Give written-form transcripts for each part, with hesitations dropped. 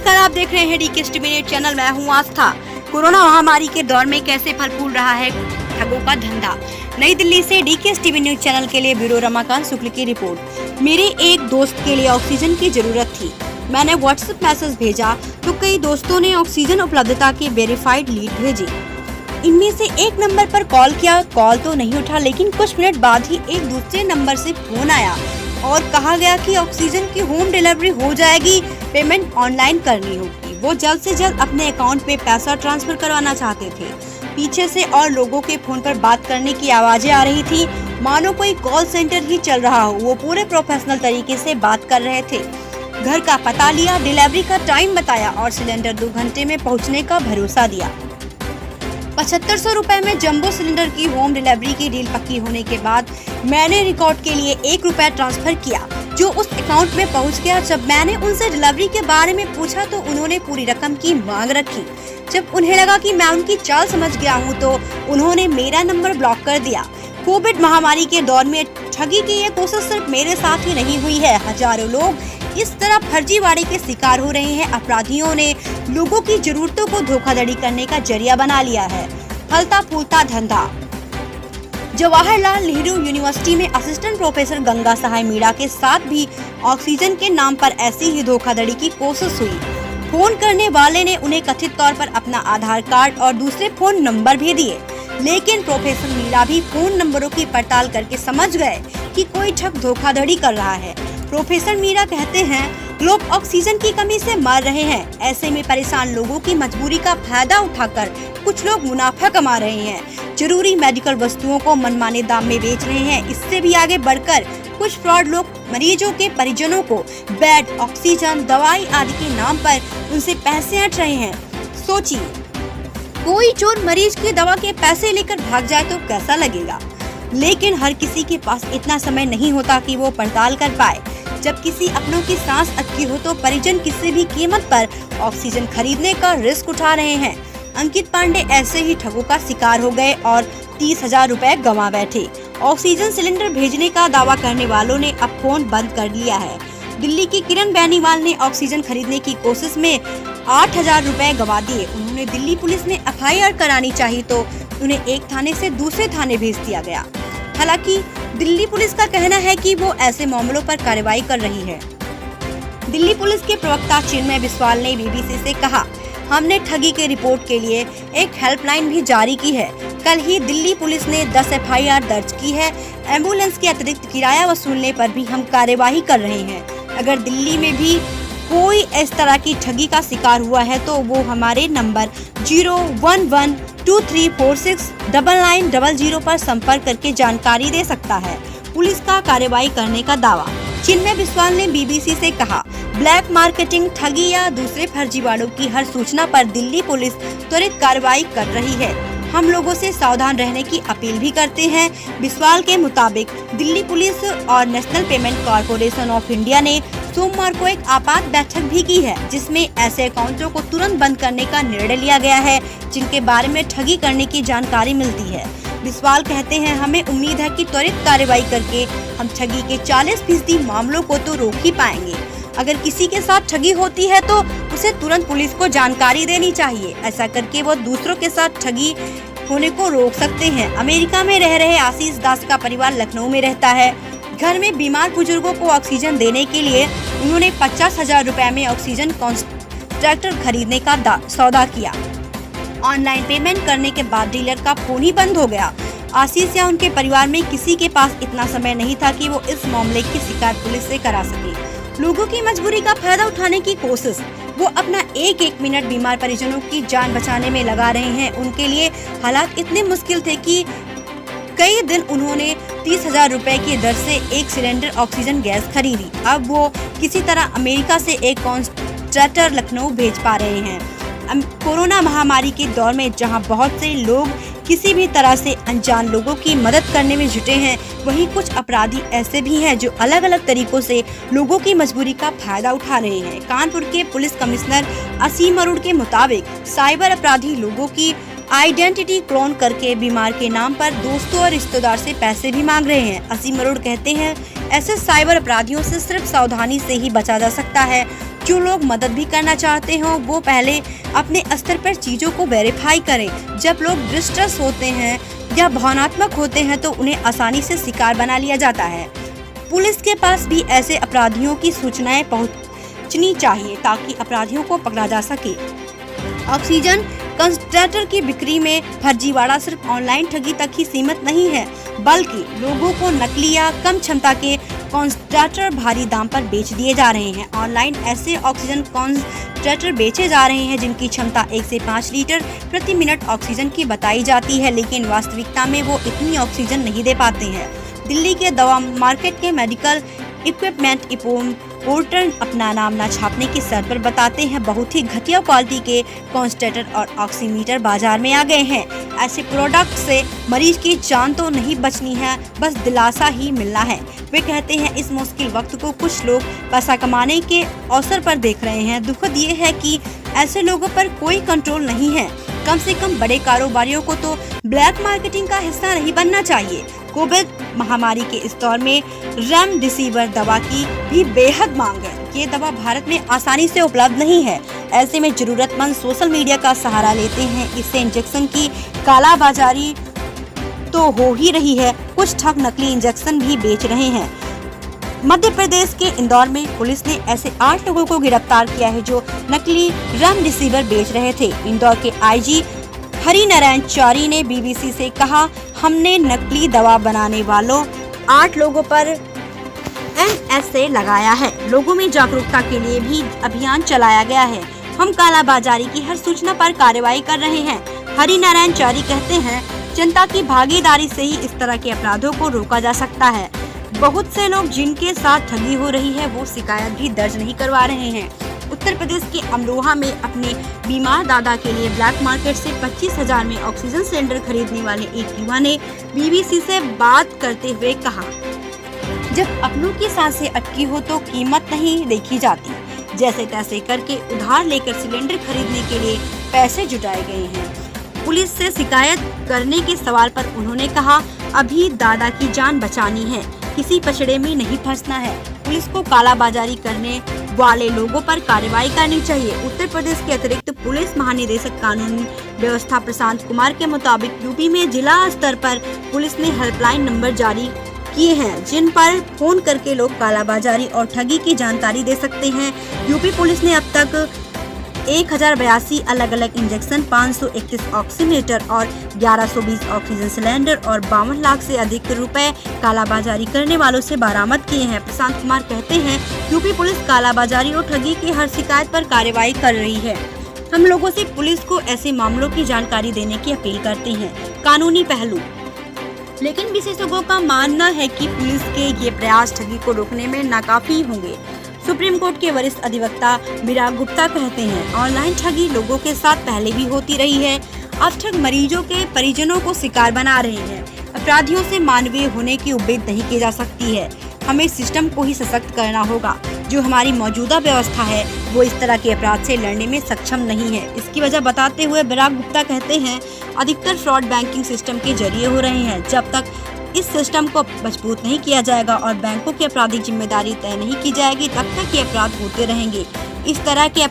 नमस्कार, आप देख रहे हैं डीके न्यूज चैनल। मैं हूं आस्था। कोरोना महामारी के दौर में कैसे फल फूल रहा है ठगों का धंधा। नई दिल्ली से डीके न्यूज चैनल के लिए ब्यूरो रमाकांत शुक्ल की रिपोर्ट। मेरे एक दोस्त के लिए ऑक्सीजन की जरूरत थी। मैंने व्हाट्सएप मैसेज भेजा तो कई दोस्तों ने ऑक्सीजन उपलब्धता की वेरीफाइड लीड भेजी। इनमें से एक नंबर पर कॉल किया, कॉल तो नहीं उठा, लेकिन कुछ मिनट बाद ही एक दूसरे नंबर से फोन आया और कहा गया कि ऑक्सीजन की होम डिलीवरी हो जाएगी, पेमेंट ऑनलाइन करनी होगी। वो जल्द से जल्द अपने अकाउंट में पैसा ट्रांसफर करवाना चाहते थे। पीछे से और लोगों के फोन पर बात करने की आवाजें आ रही थी, मानो कोई कॉल सेंटर ही चल रहा हो। वो पूरे प्रोफेशनल तरीके से बात कर रहे थे। घर का पता लिया, डिलीवरी का टाइम बताया और सिलेंडर 2 घंटे में पहुँचने का भरोसा दिया। 7500 रुपए में जंबो सिलेंडर की होम डिलीवरी की डील पक्की होने के बाद मैंने रिकॉर्ड के लिए 1 रुपया ट्रांसफर किया, जो उस अकाउंट में पहुंच गया। जब मैंने उनसे डिलीवरी के बारे में पूछा तो उन्होंने पूरी रकम की मांग रखी। जब उन्हें लगा कि मैं उनकी चाल समझ गया हूं, तो उन्होंने मेरा नंबर ब्लॉक कर दिया। कोविड महामारी के दौर में ठगी की ये कोशिश सिर्फ मेरे साथ ही नहीं हुई है। हजारों लोग इस तरह फर्जीवाड़े के शिकार हो रहे हैं। अपराधियों ने लोगों की जरूरतों को धोखाधड़ी करने का जरिया बना लिया है। फलता फूलता धंधा। जवाहरलाल नेहरू यूनिवर्सिटी में असिस्टेंट प्रोफेसर गंगा सहाय मीणा के साथ भी ऑक्सीजन के नाम पर ऐसी ही धोखाधड़ी की कोशिश हुई। फोन करने वाले ने उन्हें कथित तौर पर अपना आधार कार्ड और दूसरे फोन नंबर भी दिए, लेकिन प्रोफेसर मीणा भी फोन नंबरों की पड़ताल करके समझ गए कि कोई ठग धोखाधड़ी कर रहा है। प्रोफेसर मीणा कहते हैं, लोग ऑक्सीजन की कमी से मर रहे हैं। ऐसे में परेशान लोगों की मजबूरी का फायदा उठाकर कुछ लोग मुनाफा कमा रहे हैं। जरूरी मेडिकल वस्तुओं को मनमाने दाम में बेच रहे हैं। इससे भी आगे बढ़कर कुछ फ्रॉड लोग मरीजों के परिजनों को बेड, ऑक्सीजन, दवाई आदि के नाम पर उनसे पैसे ऐंठ रहे हैं। सोचिए, कोई चोर मरीज की दवा के पैसे लेकर भाग जाए तो कैसा लगेगा। लेकिन हर किसी के पास इतना समय नहीं होता कि वो पड़ताल कर पाए। जब किसी अपनों की सांस अटकी हो तो परिजन किसी भी कीमत पर ऑक्सीजन खरीदने का रिस्क उठा रहे हैं। अंकित पांडे ऐसे ही ठगों का शिकार हो गए और 30,000 रुपए गंवा बैठे। ऑक्सीजन सिलेंडर भेजने का दावा करने वालों ने अब फोन बंद कर लिया है। दिल्ली की किरण बेनीवाल ने ऑक्सीजन खरीदने की कोशिश में 8,000 रुपए गंवा दिए। उन्होंने दिल्ली पुलिस में FIR करानी चाहिए तो उन्हें एक थाने से दूसरे थाने भेज दिया गया। हालांकि दिल्ली पुलिस का कहना है कि वो ऐसे मामलों पर कार्रवाई कर रही है। दिल्ली पुलिस के प्रवक्ता चिन्मय बिस्वाल ने BBC से कहा, हमने ठगी के रिपोर्ट के लिए एक हेल्पलाइन भी जारी की है। कल ही दिल्ली पुलिस ने 10 FIR दर्ज की है। एम्बुलेंस के अतिरिक्त किराया वसूलने पर भी हम कार्यवाही कर रहे हैं। अगर दिल्ली में भी कोई इस तरह की ठगी का शिकार हुआ है तो वो हमारे नंबर 01123469900 पर संपर्क करके जानकारी दे सकता है। पुलिस का कार्रवाई करने का दावा। चिन्मय बिस्वाल ने BBC से कहा, ब्लैक मार्केटिंग, ठगी या दूसरे फर्जीवाड़ों की हर सूचना पर दिल्ली पुलिस त्वरित कार्रवाई कर रही है। हम लोगों से सावधान रहने की अपील भी करते हैं। बिस्वाल के मुताबिक दिल्ली पुलिस और national payment corporation of India ने सोमवार को एक आपात बैठक भी की है, जिसमें ऐसे अकाउंटों को तुरंत बंद करने का निर्णय लिया गया है जिनके बारे में ठगी करने की जानकारी मिलती है। बिस्वाल कहते हैं, हमें उम्मीद है कि त्वरित कार्रवाई करके हम ठगी के 40% मामलों को तो रोक ही पाएंगे। अगर किसी के साथ ठगी होती है तो उसे तुरंत पुलिस को जानकारी देनी चाहिए। ऐसा करके वो दूसरों के साथ ठगी होने को रोक सकते हैं। अमेरिका में रह रहे आशीष दास का परिवार लखनऊ में रहता है। घर में बीमार बुजुर्गों को ऑक्सीजन देने के लिए उन्होंने 50,000 रुपए में ऑक्सीजन कॉन्ट्रैक्टर खरीदने का सौदा किया। ऑनलाइन पेमेंट करने के बाद डीलर का फोन ही बंद हो गया। आशीष या उनके परिवार में किसी के पास इतना समय नहीं था कि वो इस मामले की शिकायत पुलिस से करा सके। लोगों की मजबूरी का फायदा उठाने की कोशिश। वो अपना एक मिनट बीमार परिजनों की जान बचाने में लगा रहे हैं। उनके लिए हालात इतने मुश्किल थे कि कई दिन उन्होंने 30,000 रुपए की दर से एक सिलेंडर ऑक्सीजन गैस खरीदी। अब वो किसी तरह अमेरिका से एक कॉन्ट्रैक्टर लखनऊ भेज पा रहे हैं। कोरोना महामारी के दौर में जहां बहुत से लोग किसी भी तरह से अनजान लोगों की मदद करने में जुटे हैं, वहीं कुछ अपराधी ऐसे भी हैं जो अलग अलग तरीकों से लोगों की मजबूरी का फायदा उठा रहे हैं। कानपुर के पुलिस कमिश्नर असीम अरोड़ के मुताबिक साइबर अपराधी लोगों की आइडेंटिटी क्लोन करके बीमार के नाम पर दोस्तों और रिश्तेदार से पैसे भी मांग रहे हैं। असीम अरोड़ कहते हैं, ऐसे साइबर अपराधियों से सिर्फ सावधानी से ही बचा जा सकता है। जो लोग मदद भी करना चाहते हो वो पहले अपने स्तर पर चीजों को वेरीफाई करें। जब लोग डिस्ट्रेस होते हैं या भावनात्मक होते हैं तो उन्हें आसानी से शिकार बना लिया जाता है। पुलिस के पास भी ऐसे अपराधियों की सूचनाएं पहुंचनी चाहिए ताकि अपराधियों को पकड़ा जा सके। ऑक्सीजन कंसंट्रेटर की बिक्री में फर्जीवाड़ा सिर्फ ऑनलाइन ठगी तक ही सीमित नहीं है, बल्कि लोगों को नकली या कम क्षमता के कंसंट्रेटर भारी दाम पर बेच दिए जा रहे हैं। ऑनलाइन ऐसे ऑक्सीजन कंसंट्रेटर बेचे जा रहे हैं जिनकी क्षमता 1 से 5 लीटर प्रति मिनट ऑक्सीजन की बताई जाती है, लेकिन वास्तविकता में वो इतनी ऑक्सीजन नहीं दे पाते हैं। दिल्ली के दवा मार्केट के मेडिकल इक्विपमेंट पोर्टर अपना नाम न छापने की शर्त पर बताते हैं बहुत ही घटिया क्वालिटी के कंसंट्रेटर और ऑक्सीमीटर बाजार में आ गए हैं। ऐसे प्रोडक्ट से मरीज की जान तो नहीं बचनी है, बस दिलासा ही मिलना है। वे कहते हैं इस मुश्किल वक्त को कुछ लोग पैसा कमाने के अवसर पर देख रहे हैं। दुखद ये है कि ऐसे लोगों पर कोई कंट्रोल नहीं है। कम से कम बड़े कारोबारियों को तो ब्लैक मार्केटिंग का हिस्सा नहीं बनना चाहिए। कोविड महामारी के इस दौर में रेमडेसिविर दवा की भी बेहद मांग है। ये दवा भारत में आसानी से उपलब्ध नहीं है। ऐसे में जरूरतमंद सोशल मीडिया का सहारा लेते हैं। इससे इंजेक्शन की कालाबाजारी तो हो ही रही है, कुछ ठग नकली इंजेक्शन भी बेच रहे हैं। मध्य प्रदेश के इंदौर में पुलिस ने ऐसे 8 लोगों को गिरफ्तार किया है जो नकली रेमडेसिविर बेच रहे थे। इंदौर के आईजी हरिनारायण चारी ने बीबीसी से कहा, हमने नकली दवा बनाने वालों 8 लोगों पर NSA लगाया है। लोगों में जागरूकता के लिए भी अभियान चलाया गया है। हम कालाबाजारी की हर सूचना पर कार्रवाई कर रहे हैं। हरिनारायण चारी कहते हैं, जनता की भागीदारी से ही इस तरह के अपराधों को रोका जा सकता है। बहुत से लोग जिनके साथ ठगी हो रही है वो शिकायत भी दर्ज नहीं करवा रहे हैं। उत्तर प्रदेश के अमरोहा में अपने बीमार दादा के लिए ब्लैक मार्केट से 25,000 में ऑक्सीजन सिलेंडर खरीदने वाले एक युवा ने बीबीसी से बात करते हुए कहा, जब अपनों की सांसें अटकी हो तो कीमत नहीं देखी जाती। जैसे तैसे करके उधार लेकर सिलेंडर खरीदने के लिए पैसे जुटाए गए हैं। पुलिस से शिकायत करने के सवाल पर उन्होंने कहा, अभी दादा की जान बचानी है, किसी पचड़े में नहीं फंसना है। पुलिस को कालाबाजारी करने वाले लोगों पर कार्रवाई करनी चाहिए। उत्तर प्रदेश के अतिरिक्त पुलिस महानिदेशक कानून व्यवस्था प्रशांत कुमार के मुताबिक यूपी में जिला स्तर पर पुलिस ने हेल्पलाइन नंबर जारी किए हैं जिन पर फोन करके लोग कालाबाजारी और ठगी की जानकारी दे सकते हैं। यूपी पुलिस ने अब तक 1082 अलग अलग इंजेक्शन, 531 ऑक्सीमीटर और 1120 ऑक्सीजन सिलेंडर और 52 लाख से अधिक रुपए कालाबाजारी करने वालों से बरामद किए हैं। प्रशांत कुमार कहते हैं, यूपी पुलिस कालाबाजारी और ठगी की हर शिकायत पर कार्रवाई कर रही है। हम लोगों से पुलिस को ऐसे मामलों की जानकारी देने की अपील करते हैं। कानूनी पहलू, लेकिन विशेषज्ञों का मानना है कि पुलिस के ये प्रयास ठगी को रोकने में नाकाफी होंगे। सुप्रीम कोर्ट के वरिष्ठ अधिवक्ता विराग गुप्ता कहते हैं, ऑनलाइन ठगी लोगों के साथ पहले भी होती रही है। अब ठग मरीजों के परिजनों को शिकार बना रहे हैं। अपराधियों से मानवीय होने की उम्मीद नहीं की जा सकती है। हमें सिस्टम को ही सशक्त करना होगा। जो हमारी मौजूदा व्यवस्था है वो इस तरह के अपराध से लड़ने में सक्षम नहीं है। इसकी वजह बताते हुए विराग गुप्ता कहते हैं, अधिकतर फ्रॉड बैंकिंग सिस्टम के जरिए हो रहे हैं। जब तक इस सिस्टम को मजबूत नहीं किया जाएगा और बैंकों की आपराधिक जिम्मेदारी तय नहीं की जाएगी तब तक ये अपराध होते रहेंगे। इस तरह के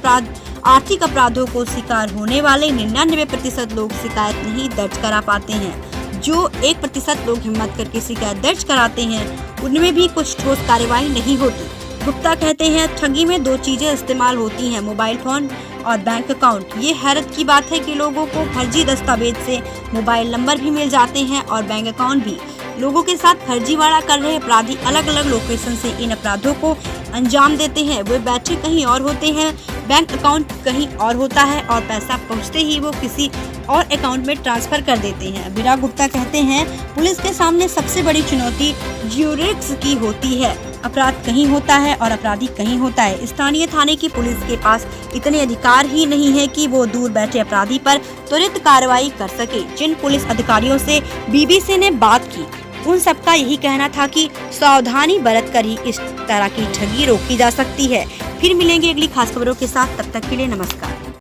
आर्थिक अपराधों को शिकार होने वाले 99% लोग शिकायत नहीं दर्ज करा पाते हैं। जो 1% लोग हिम्मत करके शिकायत दर्ज कराते हैं उनमें भी कुछ ठोस कार्रवाई नहीं होती। गुप्ता कहते हैं, ठगी में 2 चीजें इस्तेमाल होती हैं, मोबाइल फोन और बैंक अकाउंट। ये हैरत की बात है कि लोगों को फर्जी दस्तावेज से मोबाइल नंबर भी मिल जाते हैं और बैंक अकाउंट भी। लोगों के साथ फर्जीवाड़ा कर रहे अपराधी अलग अलग लोकेशन से इन अपराधों को अंजाम देते हैं। वे बैठे कहीं और होते हैं, बैंक अकाउंट कहीं और होता है और पैसा पहुंचते ही वो किसी और अकाउंट में ट्रांसफर कर देते हैं। विराग गुप्ता कहते हैं, पुलिस के सामने सबसे बड़ी चुनौती ज्यूरिक्स की होती है। अपराध कहीं होता है और अपराधी कहीं होता है। स्थानीय थाने की पुलिस के पास इतने अधिकार ही नहीं है कि वो दूर बैठे अपराधी पर त्वरित कार्रवाई कर सके। जिन पुलिस अधिकारियों से बीबीसी ने बात की उन सबका यही कहना था कि सावधानी बरत कर ही इस तरह की ठगी रोकी जा सकती है। फिर मिलेंगे अगली खास खबरों के साथ, तब तक के लिए नमस्कार।